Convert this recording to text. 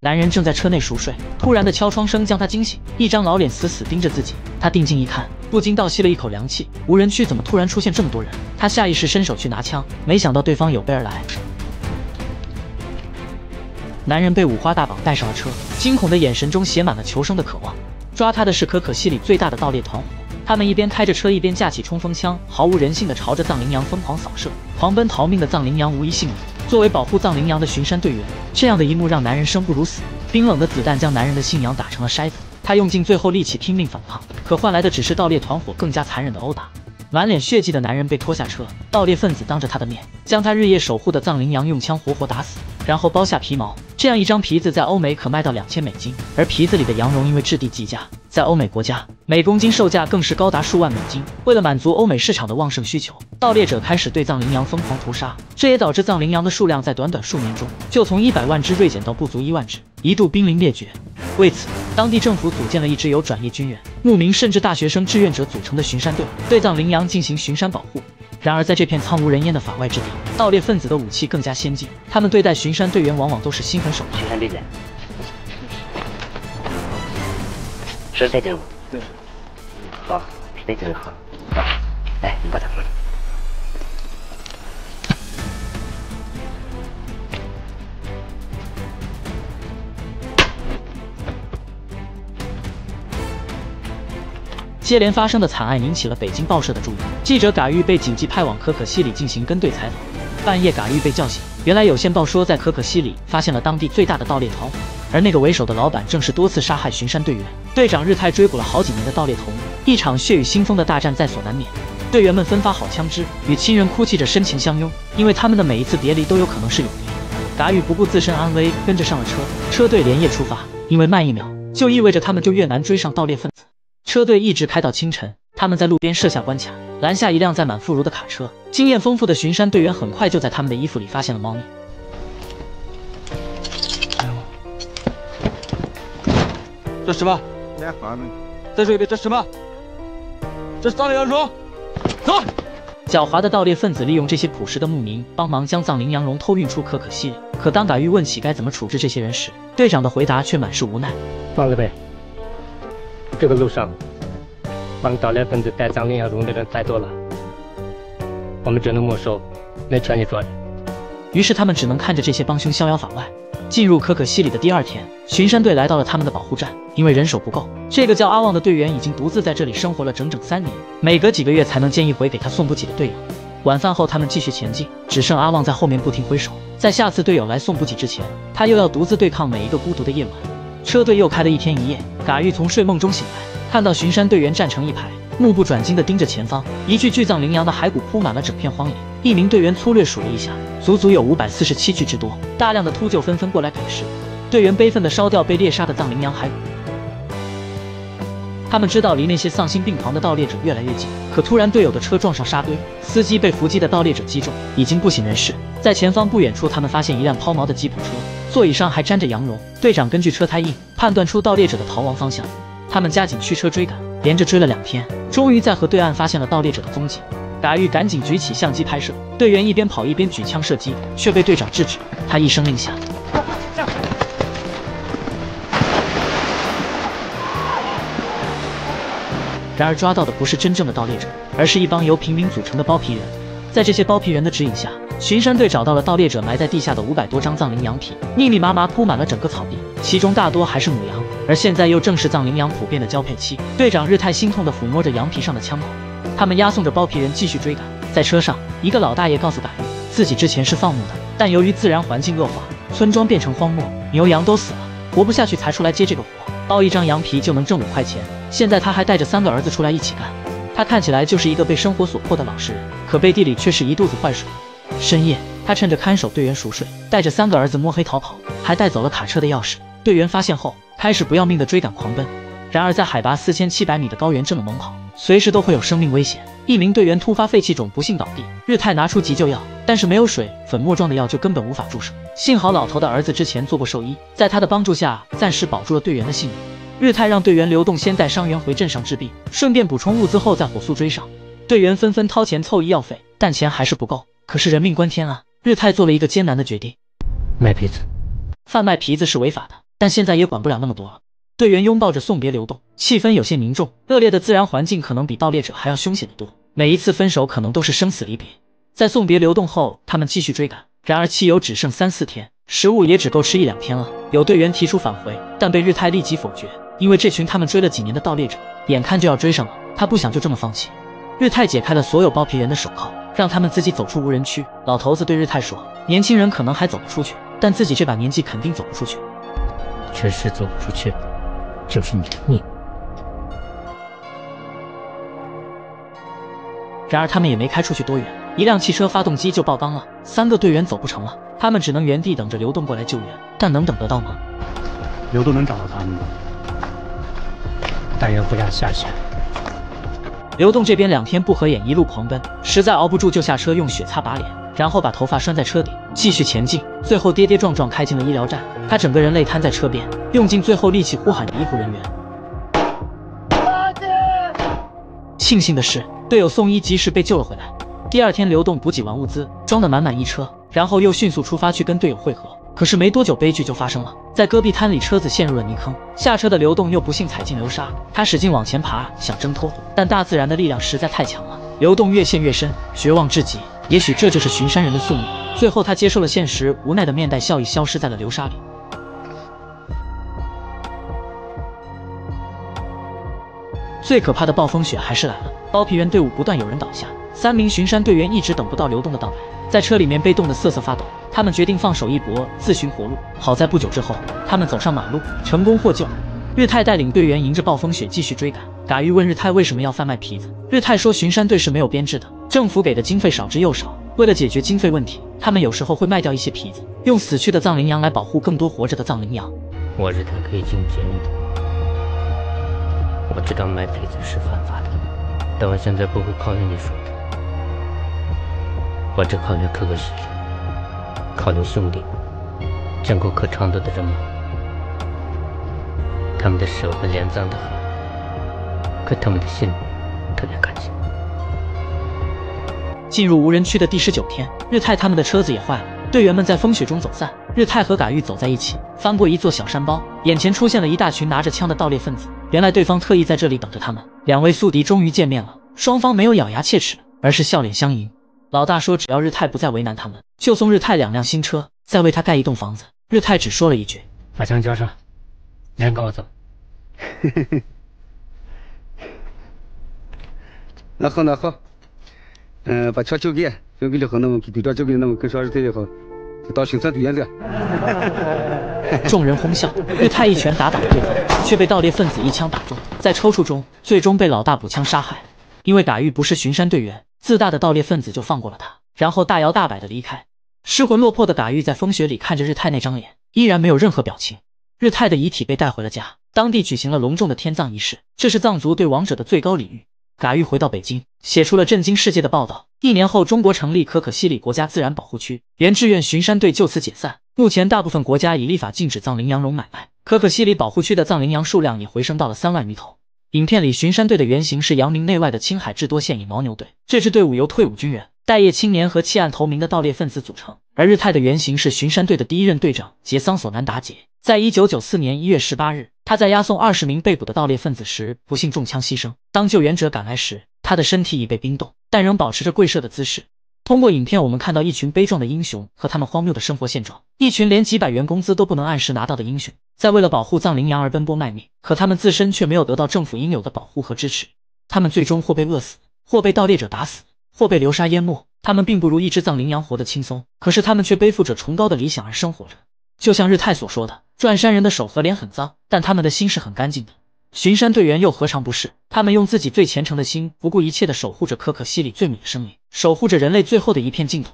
男人正在车内熟睡，突然的敲窗声将他惊醒，一张老脸死死盯着自己。他定睛一看，不禁倒吸了一口凉气。无人区怎么突然出现这么多人？他下意识伸手去拿枪，没想到对方有备而来。男人被五花大绑带上了车，惊恐的眼神中写满了求生的渴望。抓他的是可可西里最大的盗猎团伙。他们一边开着车，一边架起冲锋枪，毫无人性地朝着藏羚羊疯狂扫射。狂奔逃命的藏羚羊无一幸免。作为保护藏羚羊的巡山队员，这样的一幕让男人生不如死。冰冷的子弹将男人的信仰打成了筛子，他用尽最后力气拼命反抗，可换来的只是盗猎团伙更加残忍的殴打。满脸血迹的男人被拖下车，盗猎分子当着他的面将他日夜守护的藏羚羊用枪活活打死，然后剥下皮毛。这样一张皮子在欧美可卖到2000美金，而皮子里的羊绒因为质地极佳，在欧美国家每公斤售价更是高达数万美金。为了满足欧美市场的旺盛需求，盗猎者开始对藏羚羊疯狂屠杀，这也导致藏羚羊的数量在短短数年中就从100万只锐减到不足1万只，一度濒临灭绝。为此，当地政府组建了一支由转业军人、牧民甚至大学生志愿者组成的巡山队，对藏羚羊进行巡山保护。然而，在这片苍无人烟的法外之地，盗猎分子的武器更加先进，他们对待巡山队员往往都是心狠手辣。巡山队员是在这，对，好，非常好，好，来，你把它放。接连发生的惨案引起了北京报社的注意，记者嘎玉被紧急派往可可西里进行跟队采访。半夜，嘎玉被叫醒，原来有线报说在可可西里发现了当地最大的盗猎团伙，而那个为首的老板正是多次杀害巡山队员。队长日泰追捕了好几年的盗猎头目，一场血雨腥风的大战在所难免。队员们分发好枪支，与亲人哭泣着深情相拥，因为他们的每一次别离都有可能是永别。嘎玉不顾自身安危，跟着上了车。车队连夜出发，因为慢一秒就意味着他们就越难追上盗猎分子。车队一直开到清晨，他们在路边设下关卡，拦下一辆载满妇孺的卡车。经验丰富的巡山队员很快就在他们的衣服里发现了猫腻。这什么？再说一遍，这什么？这是藏羚羊绒。走！狡猾的盗猎分子利用这些朴实的牧民，帮忙将藏羚羊绒偷运出可可西里。可当嘎玉问起该怎么处置这些人时，队长的回答却满是无奈。放了呗。这个路上，帮盗猎分子带藏羚羊绒的人太多了，我们只能没收，没权利抓人。于是他们只能看着这些帮凶逍遥法外。进入可可西里的第二天，巡山队来到了他们的保护站，因为人手不够，这个叫阿旺的队员已经独自在这里生活了整整3年，每隔几个月才能见一回给他送补给的队友。晚饭后，他们继续前进，只剩阿旺在后面不停挥手。在下次队友来送补给之前，他又要独自对抗每一个孤独的夜晚。车队又开了1天1夜，嘎玉从睡梦中醒来，看到巡山队员站成一排，目不转睛地盯着前方。一具巨藏羚羊的骸骨铺满了整片荒野。一名队员粗略数了一下，足足有547具之多。大量的秃鹫纷纷过来啃食，队员悲愤地烧掉被猎杀的藏羚羊骸骨。他们知道离那些丧心病狂的盗猎者越来越近，可突然队友的车撞上沙堆，司机被伏击的盗猎者击中，已经不省人事。在前方不远处，他们发现一辆抛锚的吉普车，座椅上还沾着羊绒。队长根据车胎印判断出盗猎者的逃亡方向，他们加紧驱车追赶，连着追了2天，终于在河对岸发现了盗猎者的踪迹。嘎玉赶紧举起相机拍摄，队员一边跑一边举枪射击，却被队长制止。他一声令下，然而抓到的不是真正的盗猎者，而是一帮由平民组成的包皮人。在这些包皮人的指引下，巡山队找到了盗猎者埋在地下的500多张藏羚羊皮，密密麻麻铺满了整个草地，其中大多还是母羊。而现在又正是藏羚羊普遍的交配期。队长日泰心痛地抚摸着羊皮上的枪口。他们押送着包皮人继续追赶，在车上，一个老大爷告诉嘎玉，自己之前是放牧的，但由于自然环境恶化，村庄变成荒漠，牛羊都死了，活不下去才出来接这个活。包一张羊皮就能挣5块钱，现在他还带着3个儿子出来一起干。他看起来就是一个被生活所迫的老实人，可背地里却是一肚子坏水。深夜，他趁着看守队员熟睡，带着3个儿子摸黑逃跑，还带走了卡车的钥匙。队员发现后，开始不要命的追赶狂奔。然而在海拔4700米的高原这么猛跑，随时都会有生命危险。一名队员突发肺气肿不幸倒地，日泰拿出急救药，但是没有水，粉末状的药就根本无法注射。幸好老头的儿子之前做过兽医，在他的帮助下暂时保住了队员的性命。日泰让队员刘栋先带伤员回镇上治病，顺便补充物资后再火速追上。队员纷纷掏钱凑医药费，但钱还是不够。可是人命关天啊！日泰做了一个艰难的决定：卖皮子。贩卖皮子是违法的，但现在也管不了那么多了。队员拥抱着送别流动，气氛有些凝重。恶劣的自然环境可能比盗猎者还要凶险得多，每一次分手可能都是生死离别。在送别流动后，他们继续追赶，然而汽油只剩3、4天，食物也只够吃1、2天了。有队员提出返回，但被日泰立即否决，因为这群他们追了几年的盗猎者，眼看就要追上了，他不想就这么放弃。日泰解开了所有包皮人的手铐，让他们自己走出无人区。老头子对日泰说：“年轻人可能还走得出去，但自己这把年纪肯定走不出去。确实走不出去，就是你的命。”然而他们也没开出去多远，一辆汽车发动机就爆缸了，3个队员走不成了，他们只能原地等着流动过来救援，但能等得到吗？流动能找到他们吗？但愿不要下雪。流动这边2天不合眼，一路狂奔，实在熬不住就下车用雪擦把脸，然后把头发拴在车顶，继续前进，最后跌跌撞撞开进了医疗站。他整个人累瘫在车边，用尽最后力气呼喊着医护人员。庆幸的是，队友送医及时被救了回来。第2天，流动补给完物资，装得满满一车，然后又迅速出发去跟队友会合。可是没多久，悲剧就发生了，在戈壁滩里，车子陷入了泥坑，下车的流动又不幸踩进流沙。他使劲往前爬，想挣脱，但大自然的力量实在太强了，流动越陷越深，绝望至极。也许这就是巡山人的宿命。最后，他接受了现实，无奈的面带笑意，消失在了流沙里。最可怕的暴风雪还是来了，包皮员队伍不断有人倒下，3名巡山队员一直等不到流动的到来，在车里面被冻得瑟瑟发抖。他们决定放手一搏，自寻活路。好在不久之后，他们走上马路，成功获救。日泰带领队员迎着暴风雪继续追赶。嘎玉问日泰为什么要贩卖皮子，日泰说巡山队是没有编制的，政府给的经费少之又少，为了解决经费问题，他们有时候会卖掉一些皮子，用死去的藏羚羊来保护更多活着的藏羚羊。我日泰可以进监狱，我知道卖皮子是犯法的，但我现在不会考虑你说的，我只考虑可可西里，考虑兄弟，见过可长德的人吗？他们的手和脸脏得很，可他们的心特别干净。进入无人区的第19天，日泰他们的车子也坏了，队员们在风雪中走散。日泰和嘎玉走在一起，翻过一座小山包，眼前出现了一大群拿着枪的盗猎分子。原来对方特意在这里等着他们。2位宿敌终于见面了，双方没有咬牙切齿，而是笑脸相迎。老大说只要日泰不再为难他们，就送日泰2辆新车，再为他盖一栋房子。日泰只说了一句：“把枪交上，你跟我走。”那好，那好，把枪交给了后，那么给队长交给，那么跟上日泰也好，就当巡山队员了。众人哄笑，日泰一拳打倒了对方，却被盗猎分子一枪打中，在抽搐中，最终被老大补枪杀害。因为嘎玉不是巡山队员，自大的盗猎分子就放过了他，然后大摇大摆的离开。失魂落魄的嘎玉在风雪里看着日泰那张脸，依然没有任何表情。日泰的遗体被带回了家，当地举行了隆重的天葬仪式，这是藏族对亡者的最高礼遇。嘎玉回到北京，写出了震惊世界的报道。1年后，中国成立可可西里国家自然保护区，原志愿巡山队就此解散。目前，大部分国家已立法禁止藏羚羊绒买卖，可可西里保护区的藏羚羊数量也回升到了3万余头。影片里巡山队的原型是扬名内外的青海智多县以牦牛队，这支队伍由退伍军人、待业青年和弃暗投明的盗猎分子组成。而日泰的原型是巡山队的第1任队长杰桑索南达杰。在1994年1月18日，他在押送20名被捕的盗猎分子时，不幸中枪牺牲。当救援者赶来时，他的身体已被冰冻，但仍保持着跪射的姿势。通过影片，我们看到一群悲壮的英雄和他们荒谬的生活现状，一群连几百元工资都不能按时拿到的英雄，在为了保护藏羚羊而奔波卖命，可他们自身却没有得到政府应有的保护和支持。他们最终或被饿死，或被盗猎者打死，或被流沙淹没。他们并不如一只藏羚羊活得轻松，可是他们却背负着崇高的理想而生活着。就像日泰所说的，转山人的手和脸很脏，但他们的心是很干净的。巡山队员又何尝不是？他们用自己最虔诚的心，不顾一切地守护着可可西里最美的生灵，守护着人类最后的一片净土。